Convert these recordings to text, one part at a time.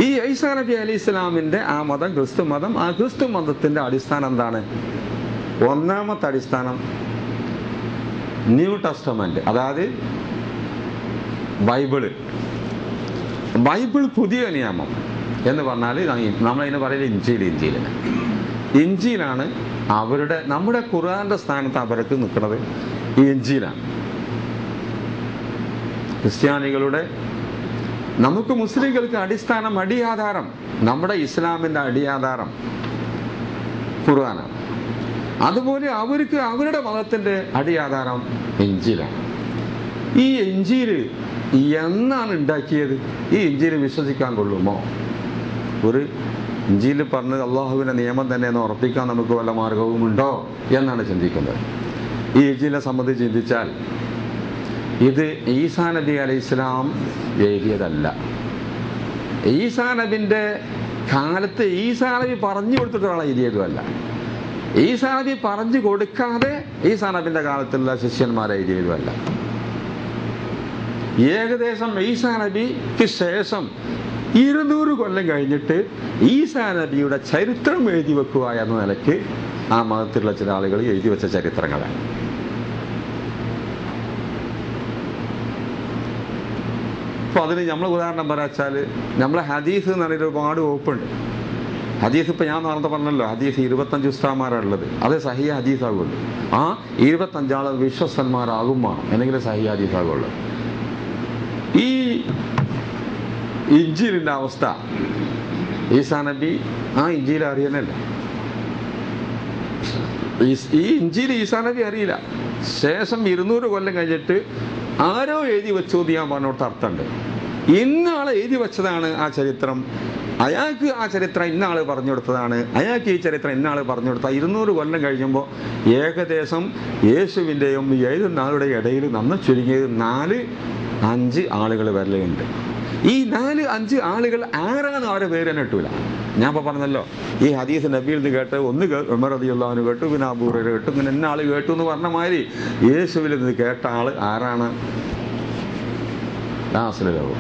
ഈ ഈസാ നബി അലൈഹി ഇസ്ലാമിൻ്റെ ആ മതം ക്രിസ്തു മതം. ആ ക്രിസ്തു മതത്തിൻ്റെ അടിസ്ഥാനം എന്താണ്? ഒന്നാമത്തെ അടിസ്ഥാനം ന്യൂ ടെസ്റ്റമെന്റ്, അതായത് ബൈബിള്. ബൈബിൾ പുതിയ നിയമം എന്ന് പറഞ്ഞാൽ നമ്മളതിന് പറയുന്നത് ഇഞ്ചീലാണ് അവരുടെ, നമ്മുടെ ഖുർആന്റെ സ്ഥാനത്ത് അവർക്ക് നിൽക്കുന്നത് ഈ ഇഞ്ചീലാണ്. ക്രിസ്ത്യാനികളുടെ, നമുക്ക് മുസ്ലിങ്ങൾക്ക് അടിസ്ഥാനം, അടിയാധാരം, നമ്മുടെ ഇസ്ലാമിൻ്റെ അടിയാധാരം ഖുർആനാണ്. അതുപോലെ അവർക്ക് അവരുടെ മതത്തിൻ്റെ അടിയാധാരം ഇഞ്ചീലാണ്. ഈ ഇഞ്ചീല് എന്നാണ് ഉണ്ടാക്കിയത്? ഈ ഇഞ്ചീല് വിശ്വസിക്കാൻ കൊള്ളുമോ? ഒരു ഇഞ്ചീല് പറഞ്ഞത് അള്ളാഹുവിൻ്റെ നിയമം തന്നെ എന്ന് ഉറപ്പിക്കാൻ നമുക്ക് വല്ല മാർഗവുമുണ്ടോ എന്നാണ് ചിന്തിക്കുന്നത്. ഈ ഇഞ്ചീലിനെ സംബന്ധിച്ച് ചിന്തിച്ചാൽ ഇത് ഈസാ നബി അലൈഹി ഇസ്ലാം എഴുതിയതല്ല. ഈസാ നബിൻ്റെ കാലത്ത് ഈസാ നബി പറഞ്ഞു കൊടുത്തിട്ടുള്ള എഴുതിയതുമല്ല. ഈസാ നബി പറഞ്ഞു കൊടുക്കാതെ ഈസാ നബിൻ്റെ കാലത്തുള്ള ശിഷ്യന്മാരെ എഴുതിയതുമല്ല. ഏകദേശം ഈസാ നബിക്ക് ശേഷം 200 കൊല്ലം കഴിഞ്ഞിട്ട് ഈസാ നബിയുടെ ചരിത്രം എഴുതി വെക്കുക എന്ന നിലയ്ക്ക് ആ മതത്തിലുള്ള ചില ആളുകൾ എഴുതി വെച്ച ചരിത്രങ്ങളാണ്. അപ്പോൾ അതിന് നമ്മൾ ഉദാഹരണം പറയാച്ചാൽ, നമ്മളെ ഹദീസ് എന്ന് പറയുന്ന ഒരുപാട് വകുപ്പുണ്ട്. ഹദീസ് ഇപ്പം ഞാൻ നേരത്തെ പറഞ്ഞല്ലോ, ഹദീസ് 25 ഉസ്താദന്മാരാണുള്ളത്. അത് സഹിയ ഹദീസാകുള്ളൂ. ആ 25 ആൾ വിശ്വസ്തന്മാരാകുമ്പോൾ എന്തെങ്കിലും സഹിയ ഹദീസാകുള്ളൂ. ഈ ഇഞ്ചീലിൻ്റെ അവസ്ഥ, ഈസാ നബി ആ ഇഞ്ചീൽ അറിയാനല്ല. ഈ ഇഞ്ചീൽ ഈസാ നബി അറിയില്ല. ശേഷം 200 കൊല്ലം കഴിഞ്ഞിട്ട് ആരോ എഴുതി വെച്ചു എന്ന് ഞാൻ പറഞ്ഞോട്ട് അർത്ഥമുണ്ട്. ഇന്നാളെ എഴുതി വെച്ചതാണ് ആ ചരിത്രം. അയാൾക്ക് ആ ചരിത്രം ഇന്നാൾ പറഞ്ഞു കൊടുത്തതാണ്. അയാൾക്ക് ഈ ചരിത്രം ഇന്നാൾ പറഞ്ഞു കൊടുത്ത 200 കൊല്ലം കഴിയുമ്പോൾ ഏകദേശം യേശുവിൻ്റെയും എഴുതുന്ന ആളുടെ ഇടയിൽ നന്ന ചുരുങ്ങിയത് 4-5 ആളുകൾ വരലുണ്ട്. ഈ 4-5 ആളുകൾ ആരാണ് അവരുടെ പേര് തന്നെ കിട്ടൂല. ഞാൻ ഇപ്പോൾ പറഞ്ഞല്ലോ, ഈ ഹദീസ് നബിയിൽ നിന്ന് കേട്ട് ഒന്ന് ഉമർ റളിയല്ലാഹു അൻഹു കേട്ടു, പിന്നെ അബൂ ഹുറൈറ കേട്ടു, പിന്നെ ഇന്ന ആൾ കേട്ടു എന്ന് പറഞ്ഞ മാതിരി യേശുവിൽ നിന്ന് കേട്ട ആൾ ആരാണ്? ലാസ്റ്റിലാവും.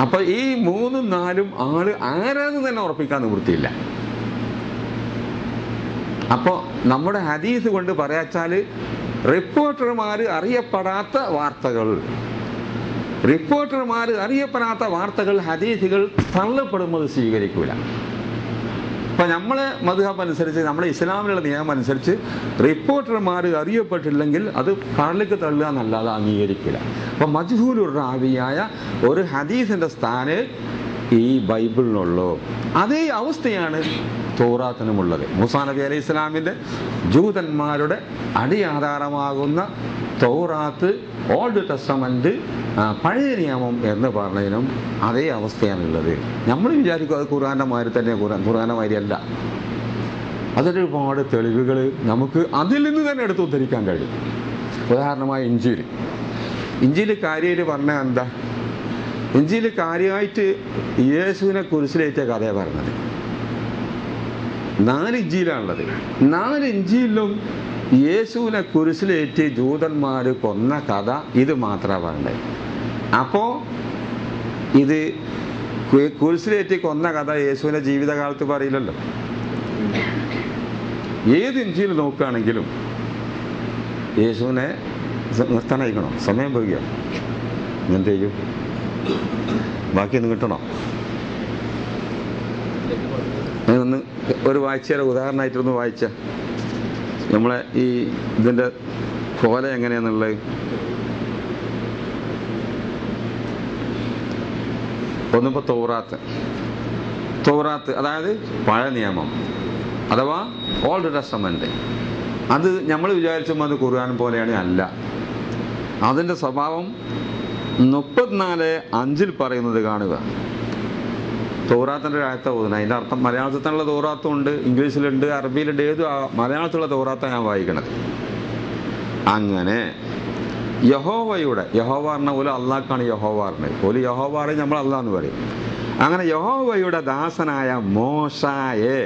അപ്പൊ ഈ 3-4 ആള് ആരാന്ന് തന്നെ ഉറപ്പിക്കാൻ നിവൃത്തിയില്ല. അപ്പൊ നമ്മുടെ ഹദീസ് കൊണ്ട് പറയാച്ചാല് റിപ്പോർട്ടർമാർ അറിയപ്പെടാത്ത വാർത്തകൾ ഹദീസുകൾ തള്ളപ്പെടുമ്പോൾ സ്വീകരിക്കൂല. അപ്പൊ നമ്മളെ മദ്ഹബ് അനുസരിച്ച്, നമ്മുടെ ഇസ്ലാമിലുള്ള നിയമം അനുസരിച്ച് റിപ്പോർട്ടർമാർ അറിയപ്പെട്ടില്ലെങ്കിൽ അത് കടലിലേക്ക് തള്ളുക എന്നല്ലാതെ അംഗീകരിക്കില്ല. അപ്പൊ മജ്ഹൂലുർ റാവിയായ ഒരു ഹദീസിന്റെ സ്ഥാനം ഈ ബൈബിളിനുള്ളൂ. അതേ അവസ്ഥയാണ് തൗറാത്തിനുമുള്ളത്. മൂസാ നബി അലൈഹി ഇസ്ലാമിൻ്റെ ജൂതന്മാരുടെ അടിയാധാരമാകുന്ന തൗറാത്ത്, ഓൾഡ് ടെസ്റ്റമെന്റ്, പഴയ നിയമം എന്ന് പറഞ്ഞതിനും അതേ അവസ്ഥയാണുള്ളത്. നമ്മൾ വിചാരിക്കും അത് ഖുർആന്റെ മാതിരി തന്നെ. ഖുർആന്റെ മാതിരി അല്ല. അതിലൊരുപാട് തെളിവുകൾ നമുക്ക് അതിൽ നിന്ന് തന്നെ എടുത്ത് ഉദ്ധരിക്കാൻ കഴിയും. ഉദാഹരണമായി ഇഞ്ചീൽ കാര്യമായിട്ട് പറഞ്ഞാൽ എന്താ? ഇഞ്ചീൽ കാര്യമായിട്ട് യേശുവിനെ കുരിശിലേറ്റ കഥയാണ് പറഞ്ഞത്. 4 ഇഞ്ചീലാണുള്ളത്. 4 ഇഞ്ചീലിലും യേശുവിനെ കുരിശിലേറ്റ് ജൂതന്മാർ കൊന്ന കഥ ഇത് മാത്രമാണ് പറഞ്ഞത്. അപ്പോൾ ഇത് കുരിശിലേറ്റ് കൊന്ന കഥ യേശുവിൻ്റെ ജീവിതകാലത്ത് പറയില്ലല്ലോ. ഏത് ഇഞ്ചിയിൽ നോക്കുകയാണെങ്കിലും യേശുവിനെ നിർത്താനായിക്കണോ? സമയം പോകുക എന്ത് ചെയ്യും? ബാക്കിയൊന്നും കിട്ടണോ? ഒന്ന് ഒരു വായിച്ചാൽ ഉദാഹരണമായിട്ടൊന്ന് വായിച്ച നമ്മളെ ഈ ഇതിൻ്റെ കോല എങ്ങനെയാന്നുള്ളത്. ഒന്നിപ്പോൾ തൗറാത്ത് അതായത് പഴയ നിയമം അഥവാ ഓൾഡ് ടെസ്റ്റമെന്റ്. അത് നമ്മൾ വിചാരിച്ചും അത് ഖുർആൻ പോലെയാണ്. അല്ല, അതിൻ്റെ സ്വഭാവം 34:5 പറയുന്നത് കാണുക. തൗറാത്തിൻ്റെ ആയത്ത ഓതുന്നത്. അതിൻ്റെ അർത്ഥം മലയാളത്തിലുള്ള തൗറാത്തും ഉണ്ട്, ഇംഗ്ലീഷിലുണ്ട്, അറബിയിലുണ്ട്. ഏത് മലയാളത്തിലുള്ള തൗറാത്താണ് ഞാൻ വായിക്കണത്. അങ്ങനെ യഹോവ പറഞ്ഞ പോലെ അള്ളാഹ്ക്കാണ് യഹോവ പറഞ്ഞത്. പോലെ യഹോവ പറയും, നമ്മൾ അള്ളാഹ് എന്ന് പറയും. അങ്ങനെ യഹോവയുടെ ദാസനായ മോശയെ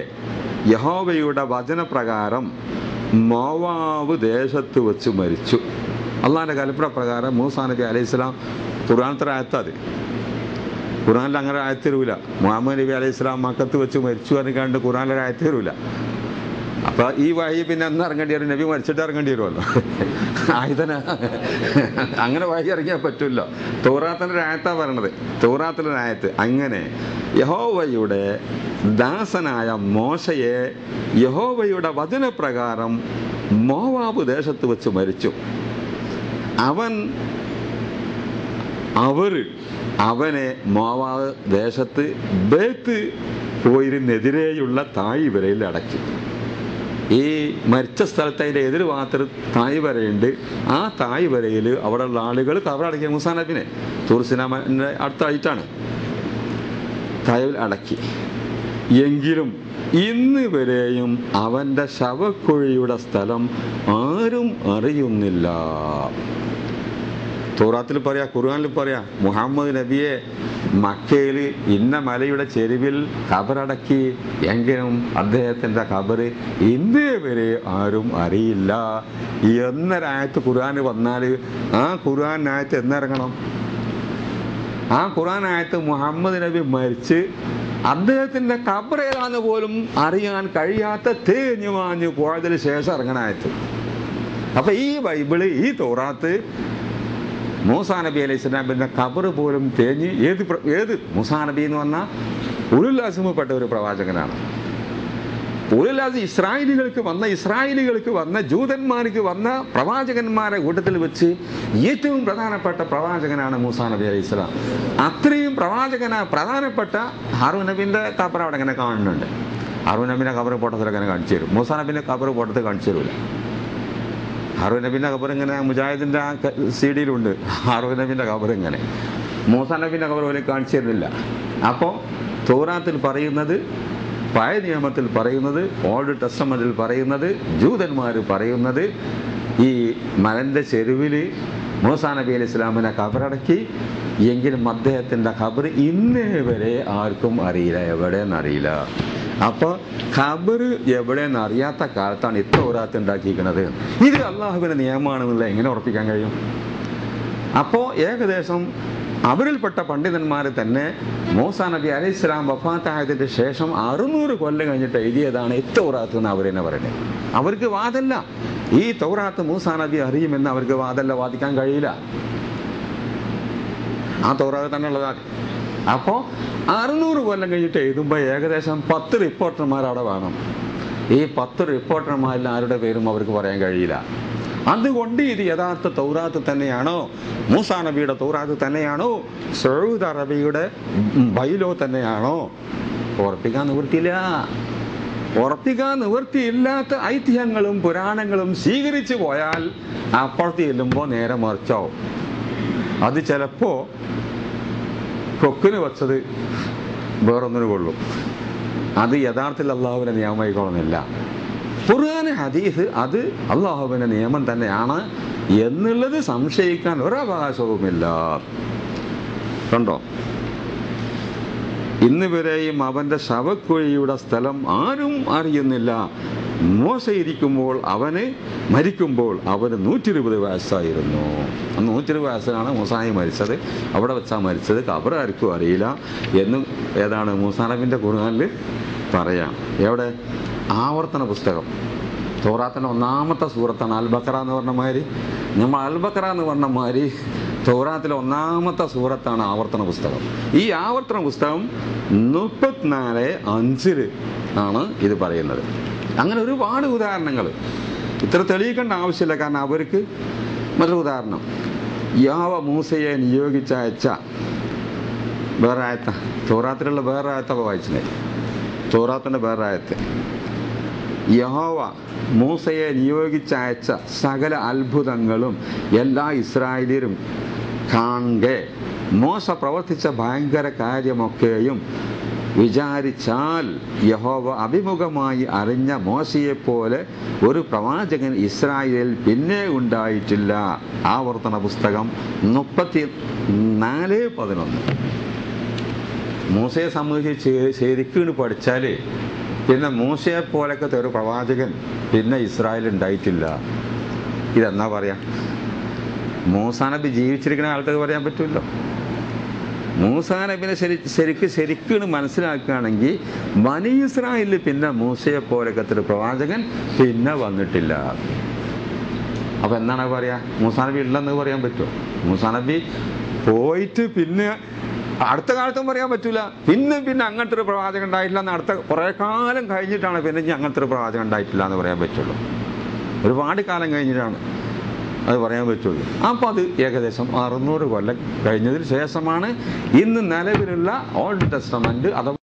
യഹോവയുടെ വചനപ്രകാരം മോവാബ് ദേശത്ത് വെച്ച് മരിച്ചു. അള്ളാഹിൻ്റെ കൽപ്പന പ്രകാരം മൂസാ നബി അലൈഹി സ്വലാം ഖുർആനിലെ ആയത്ത് അത് ഖുർആനിൽ അങ്ങനെ ആയത്ത് തരൂല. മുഹമ്മദ് നബി അലൈഹി സ്വലാം മക്കത്ത് വെച്ച് മരിച്ചു എന്ന് കണ്ട് ഖുർആനിലൊരു ആയത്ത് തരൂല. അപ്പൊ ഈ വഴി പിന്നെ എന്ന് ഇറങ്ങേണ്ടി വരും, നബി മരിച്ചിട്ട് ഇറങ്ങേണ്ടി വരുമല്ലോ. ആയുധന അങ്ങനെ വഴി ഇറങ്ങിയാൽ പറ്റുമല്ലോ. തൗറാത്തിന്റെ ഒരു ആയത്താ പറയണത്, തൗറാത്തിലൊരു ആയത്ത്. അങ്ങനെ യഹോവയുടെ ദാസനായ മോശയെ യഹോവയുടെ വചനപ്രകാരം മോവാബ് ദേശത്ത് വെച്ച് മരിച്ചു. അവനെ മോവാബ് ദേശത്ത് ബേത്ത് പോയിരിനെതിരെയുള്ള താഴ്വരയിൽ അടക്കി. ഈ മരിച്ച സ്ഥലത്ത് അതിൻ്റെ എതിർ ഭാഗത്തൊരു താഴ്വരയുണ്ട്. ആ താഴ്വരയിൽ അവിടെയുള്ള ആളുകൾ കബറടക്കിയ മൂസാ നബിനെ തൂർസിനാമിൻ്റെ അടുത്തായിട്ടാണ് താഴ്വര അടക്കി. എങ്കിലും ഇന്ന് വരെയും അവൻ്റെ ശവക്കുഴിയുടെ സ്ഥലം ആരും അറിയുന്നില്ല. തൗറാത്തിൽ പറയാ, ഖുർആനിൽ പറയാ, മുഹമ്മദ് നബിയെ മക്കയിൽ ഇന്ന മലയുടെ ചെരുവിൽ ഖബറടക്കി, എങ്കിലും അദ്ദേഹത്തിൻ്റെ ഖബറ് ഇന്നേ വരെ ആരും അറിയില്ല എന്നൊരായത്ത് ഖുർആന് വന്നാൽ ആ ഖുർആൻ ആയത്ത് എന്നിറങ്ങണം? ആ ഖുർആൻ ആയത്ത് മുഹമ്മദ് നബി മരിച്ച് അദ്ദേഹത്തിൻ്റെ ഖബർ ഏതാന്ന് പോലും അറിയാൻ കഴിയാത്ത തേഞ്ഞു മാഞ്ഞു പോയതിന് ശേഷം ഇറങ്ങണ ആയത്ത്. അപ്പൊ ഈ ബൈബിള്, ഈ തൗറാത്ത് മൂസാ നബി അലൈഹി സ്വലാമിൻ്റെ ഖബർ പോലും തേഞ്ഞ് ഏത് മൂസാ നബി എന്ന് പറഞ്ഞാൽ ഉലുൽ അസ്മിൽപ്പെട്ട ഒരു പ്രവാചകനാണ്. ഉലുൽ അസ്മി ഇസ്രായേലികൾക്ക് വന്ന ജൂതന്മാർക്ക് വന്ന പ്രവാചകന്മാരെ കൂട്ടത്തിൽ വെച്ച് ഏറ്റവും പ്രധാനപ്പെട്ട പ്രവാചകനാണ് മൂസാ നബി അലൈഹി സ്വലാം. അത്രയും പ്രധാനപ്പെട്ട ഹാറൂൻ നബിൻ്റെ ഖബർ അവിടെ അങ്ങനെ കാണുന്നുണ്ട്. ഹാറൂൻ നബിൻ്റെ ഖബർ പോട്ടത്തിലൊക്കെ അങ്ങനെ കാണിച്ചു തരും. മൂസാ നബിൻ്റെ ഖബർ പോട്ടത്തിൽ കാണിച്ചു തരില്ല. ഹാറൂൻ നബിൻ്റെ ഖബർ ഇങ്ങനെ മുജാഹിദിൻ്റെ ആ CD-യിലുണ്ട്. ഹാറൂൻ നബിൻ്റെ ഖബർ ഇങ്ങനെ, മൂസാ നബിൻ്റെ ഖബർ പോലും കാണിച്ചു തരുന്നില്ല. അപ്പോൾ തൗറാത്തിൽ പറയുന്നത്, പഴയ നിയമത്തിൽ പറയുന്നത്, ഓൾഡ് ടെസ്റ്റമെന്റിൽ പറയുന്നത്, ജൂതന്മാർ പറയുന്നത്, ഈ മലൻ്റെ ചെരുവിൽ മൂസാ നബി അലൈഹി സ്വലാമിനെ ഖബറടക്കി, എങ്കിലും അദ്ദേഹത്തിൻ്റെ ഖബർ ഇന്നേ വരെ ആർക്കും അറിയില്ല, എവിടെയെന്നറിയില്ല. അപ്പോൾ ഖബർ എവിടെയെന്ന് അറിയാത്ത കാലത്താണ് ഈ തൗറാത്ത് ഉണ്ടാക്കിയിരിക്കുന്നത്. ഇത് അള്ളാഹുവിൻ്റെ നിയമമാണെന്നുള്ള എങ്ങനെ ഉറപ്പിക്കാൻ കഴിയും? അപ്പോൾ ഏകദേശം അവരിൽപ്പെട്ട പണ്ഡിതന്മാർ തന്നെ മൂസാ നബി അലൈഹി സ്വലാം വഫാത്തായതിൻ്റെ ശേഷം 600 കൊല്ലം കഴിഞ്ഞിട്ട് എഴുതിയതാണ് ഈ തൗറാത്ത് എന്ന് അവരെന്നെ പറയുന്നത്. അവർക്ക് വാദല്ല, ഈ തൗറാത്ത് മൂസാ നബി അറിയുമെന്ന് അവർക്ക് വാദിക്കാൻ കഴിയില്ല. ആ തൗറാത്ത് തന്നെ ഉള്ളതാണ്. അപ്പോൾ 600 കൊല്ലം കഴിഞ്ഞിട്ട് എഴുതുമ്പോൾ ഏകദേശം 10 റിപ്പോർട്ടർമാർ അവിടെ വേണം. ഈ 10 റിപ്പോർട്ടർമാരിൽ ആരുടെ പേരും അവർക്ക് പറയാൻ കഴിയില്ല. അതുകൊണ്ട് ഇത് യഥാർത്ഥ തൗറാത്ത് തന്നെയാണോ, മൂസാ നബിയുടെ തൗറാത്ത് തന്നെയാണോ, സൗദി അറേബ്യയുടെ ബൈലോ തന്നെയാണോ, ഉറപ്പിക്കാൻ നിവൃത്തിയില്ലാത്ത ഐതിഹ്യങ്ങളും പുരാണങ്ങളും സ്വീകരിച്ചു പോയാൽ അപ്പുറത്ത് ചെല്ലുമ്പോൾ നേരെ മറിച്ചാവും. അത് ചിലപ്പോൾ കൊക്കിന് വച്ചത് വേറൊന്നിനു കൊള്ളും. അത് യഥാർത്ഥത്തിൽ അള്ളാഹുവിൻ്റെ നിയമമായിക്കൊള്ളുന്നില്ല. ഖുർആൻ ഹദീസ് അത് അള്ളാഹുവിൻ്റെ നിയമം തന്നെയാണ് എന്നുള്ളത് സംശയിക്കാൻ ഒരവകാശവുമില്ല. കണ്ടോ, ഇന്ന് വരെയും അവൻ്റെ ശവക്കുഴിയുടെ സ്ഥലം ആരും അറിയുന്നില്ല. മോശ മരിക്കുമ്പോൾ അവന് 120 വയസ്സായിരുന്നു. 120 വയസ്സിലാണ് മൂസായി മരിച്ചത്. അവിടെ വെച്ചാണ് മരിച്ചത്. ഖബർ ആർക്കും അറിയില്ല എന്ന് ഏതാണ് മൂസാ നബിൻ്റെ ഖുർആനിൽ പറയാം. എവിടെ? ആവർത്തന പുസ്തകം. തൗറാത്തിൻ്റെ 1-ാമത്തെ സൂറത്താണ് അൽ-ബഖറ എന്ന് പറഞ്ഞ മാതിരി. നമ്മൾ അൽ-ബഖറ എന്ന് പറഞ്ഞ മാതിരി തൗറാത്തിലെ 1-ാമത്തെ സൂറത്താണ് ആവർത്തന പുസ്തകം. ഈ ആവർത്തന പുസ്തകം 34:5 ആണ് ഇത് പറയുന്നത്. അങ്ങനെ ഒരുപാട് ഉദാഹരണങ്ങൾ. ഇത്ര തെളിയിക്കേണ്ട ആവശ്യമില്ല, കാരണം അവർക്ക് മറ്റൊരു ഉദാഹരണം, യഹോവ മൂസയെ നിയോഗിച്ചയച്ച വേറെ ആയത്ത, തൗറാത്തിലുള്ള വേറെ ആയത്തൊക്കെ വായിച്ചില്ലേ? തൗറാത്തിൻ്റെ വേറെ ആയത്ത്, യഹോവ മൂസയെ നിയോഗിച്ചയച്ച സകല അത്ഭുതങ്ങളും എല്ലാ ഇസ്രായേലിയരും കാണെ മോശ പ്രവർത്തിച്ച ഭയങ്കര കാര്യമൊക്കെയും വിചാരിച്ചാൽ യഹോവ അഭിമുഖമായി അറിഞ്ഞ മോശയെപ്പോലെ ഒരു പ്രവാചകൻ ഇസ്രായേലിൽ പിന്നെ ഉണ്ടായിട്ടില്ല. ആവർത്തന പുസ്തകം 34:11. മൂസയെ സംബന്ധിച്ച് ശരിക്കും പഠിച്ചാൽ പിന്നെ മൂസയെ പോലൊക്കെ ഒരു പ്രവാചകൻ പിന്നെ ഇസ്രായേൽ ഉണ്ടായിട്ടില്ല. ഇതെന്നാ പറയാ? മൂസാ നബി ജീവിച്ചിരിക്കുന്ന ആൾക്കാർക്ക് പറയാൻ പറ്റുമല്ലോ. മൂസാ നബിനെ ശരിക്കും മനസ്സിലാക്കുകയാണെങ്കിൽ ബനി ഇസ്രായേലിൽ പിന്നെ മൂസയെ പോലൊക്കെ ഒരു പ്രവാചകൻ പിന്നെ വന്നിട്ടില്ല. അപ്പൊ എന്താണ് പറയാ? മൂസാ നബി ഉള്ളെന്ന് പറയാൻ പറ്റുമോ? മൂസാ നബി പോയിട്ട് പിന്നെ അടുത്ത കാലത്തും പറയാൻ പറ്റൂല. പിന്നെ അങ്ങനത്തെ ഒരു പ്രവാചകൻ ഉണ്ടായിട്ടില്ല എന്ന് അടുത്ത കുറെ കാലം കഴിഞ്ഞിട്ടാണ് പിന്നെ അങ്ങനത്തെ ഒരു പ്രവാചകൻ ഉണ്ടായിട്ടില്ല എന്ന് പറയാൻ പറ്റുള്ളൂ. ഒരുപാട് കാലം കഴിഞ്ഞിട്ടാണ് അത് പറയാൻ പറ്റുള്ളൂ. അപ്പോൾ അത് ഏകദേശം 600 കൊല്ലം കഴിഞ്ഞതിന് ശേഷമാണ് ഇന്ന് നിലവിലുള്ള ഓൾഡ് ടെസ്റ്റമെന്റ് അഥവാ